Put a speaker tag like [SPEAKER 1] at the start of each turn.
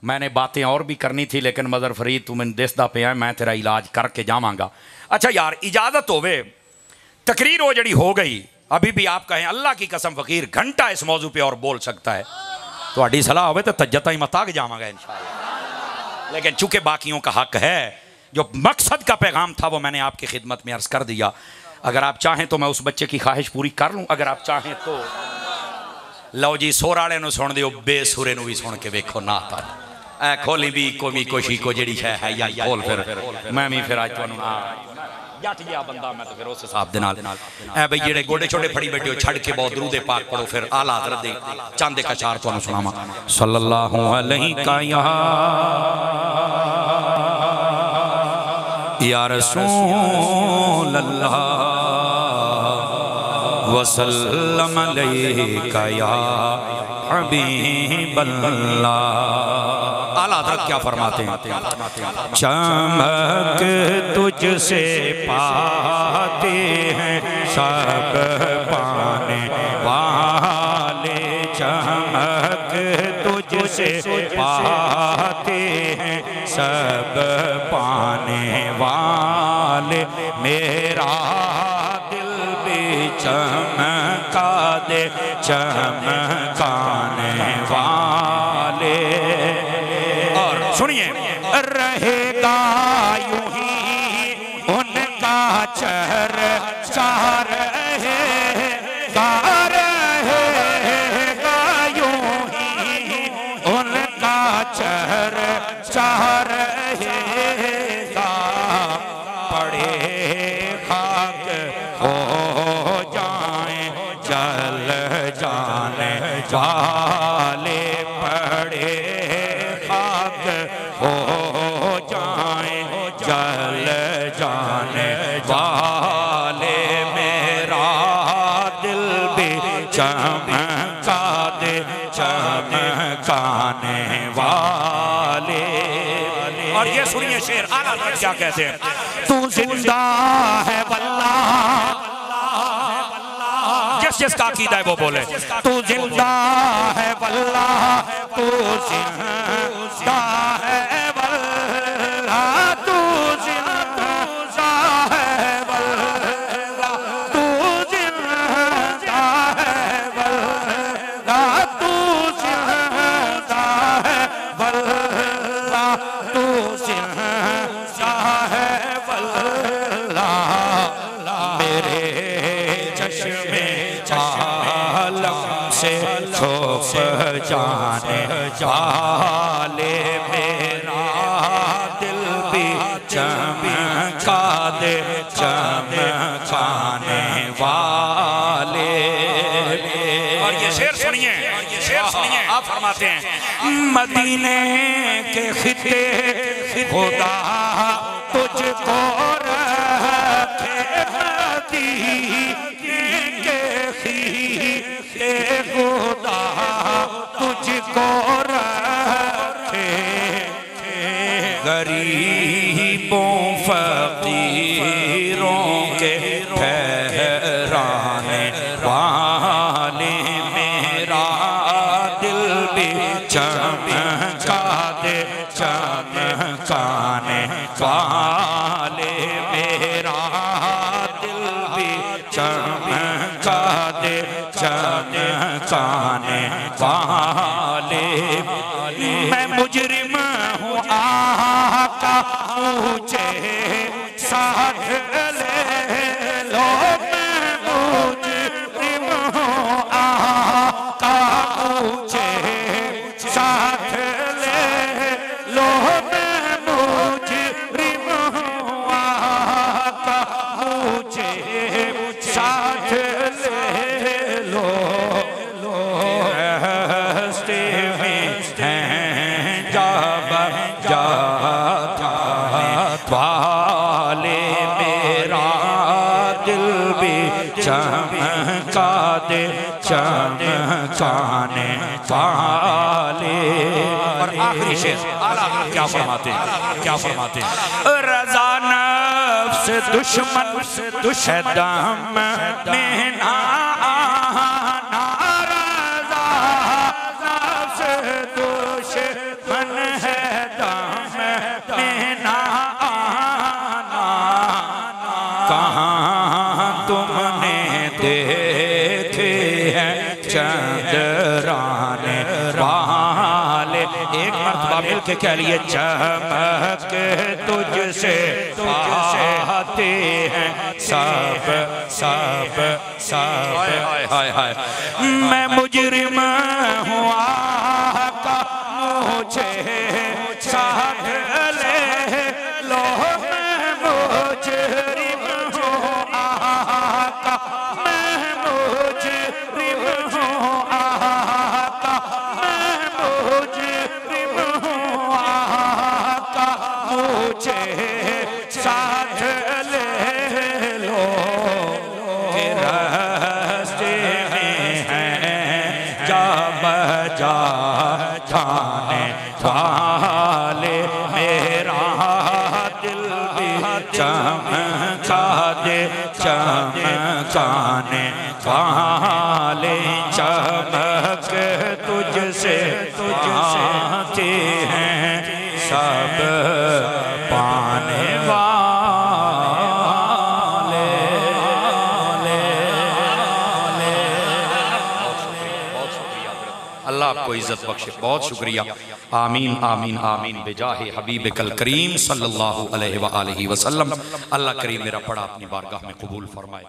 [SPEAKER 1] मैंने बातें और भी करनी थी लेकिन मदर फरीद तू मैंने दिसदा पिया मैं तेरा इलाज करके जावांगा। अच्छा यार इजाज़त होवे तकरीर वो जड़ी हो गई अभी भी आप कहें अल्लाह की कसम फ़कीर घंटा इस मौजू पे और बोल सकता है तो सलाह हो तो तजता ही मताग जावांगा इंशाअल्लाह। लेकिन चूंकि बाकियों का हक है जो मकसद का पैगाम था वो मैंने आपकी खिदमत में अर्ज़ कर दिया। अगर आप चाहें तो मैं उस बच्चे की ख्वाहिश पूरी कर लूँ, अगर आप चाहें तो लो जी सोर वाले नूं सुन दिओ बेसुरे नूं भी सुन के वेखो ना था ऐ खोली भी कोशी को जेड़ी शै है या खोल फिर मैं भी फिर अज तुहानूं जट गया बंदा मैं तो फिर उस हिसाब दे नाल ऐ बई जेड़े गोडे छोटे फड़ी बैठे हो छड़ के बहुत दरूद पाक पढ़ो फिर आला हज़रत दे चंद एक अशार तुहानूं सुनावां सल्लल्लाहु अलैहि या रसूल अल्लाह वसल्लम अलैका या हबीब अल्लाह। आला हज़रत क्या फरमाते हैं चमक तुझसे पाते हैं सब पाने वाले चमक तुझसे पाते हैं सब पाने वाले मेरा दिल भी चमका दे चमकाने वाले। और सुनिए रहेगा यूं ही उनका चर्चा रहेगा यूं ही उनका चर्चा रहेगा पड़े खाक हो जाए जल जाने वाले पड़े खाक हो जाए जल जाने वाले मेरा दिल भी चमका दे चमकाने वाले। और ये सुनिए शेर आला हज़रत क्या कहते हैं तू जिंदा है वल्लाह जिसका अकीदा है वो बोले तू जिंदा है वल्लाह तू जिंदा है वल्लाह तू जिंदा है वल्लाह तू जिंदा है वल्लाह तू जिंदा है वल्लाह तू जिंदा है वल्लाह मेरे चश्मे आलम से छुप जाने वाले मेरा दिल भी चमका दे चमकाने वाले। और ये शेर सुनिए आप फरमाते हैं मदीने के खिते खुदा तुझको रखे खुदा तुझको रखे गरीबों फकीरों के ठहराने वाले मेरा दिल भी चमका दे चमकाने वाले मेरा दिल भी चमका दे चमकाने वाले। मैं मुजरिम हूँ आका मुझे साथ ले लो मैं मुजरिम हूँ आका मुझे साथ ले लो मैं मुजरिम हूँ आका मुझे साथ ले लो रास्ते में हैं जाबा जाता वाले मेरा दिल भी चमका दे चमकाने वाले। और आखिरी शेर आला क्या फरमाते रज़ा नफ्स दुश्मन दुश्मन में ना रज़ा नफ्स दुश्मन एक मर्तबा मिल के कह लिए चमक तुझसे आते हैं सब सब सब। हाय हाय मैं मुजरिम हूँ आका मुझे साथ ले लो, मैं मुजरिम हूँ आका, मैं मुजरिम हूँ आका, मैं मुजरिम हूँ आका मुझे साथ ले लो, के रास्ते में है जा बजा जाने वाले, मेरा दिल भी चमका दे चमकाने वाले, चमक तुझसे आते हैं सब पाने वाले। अल्लाह आपको इज्जत बख्शे, बहुत शुक्रिया। आमीन आमीन आमीन बेजाहे हबीब कल करीम सल्लल्लाहु अलैहि वसल्लम। अल्लाह करीम मेरा पढ़ा अपनी बारगाह में कबूल फरमाए।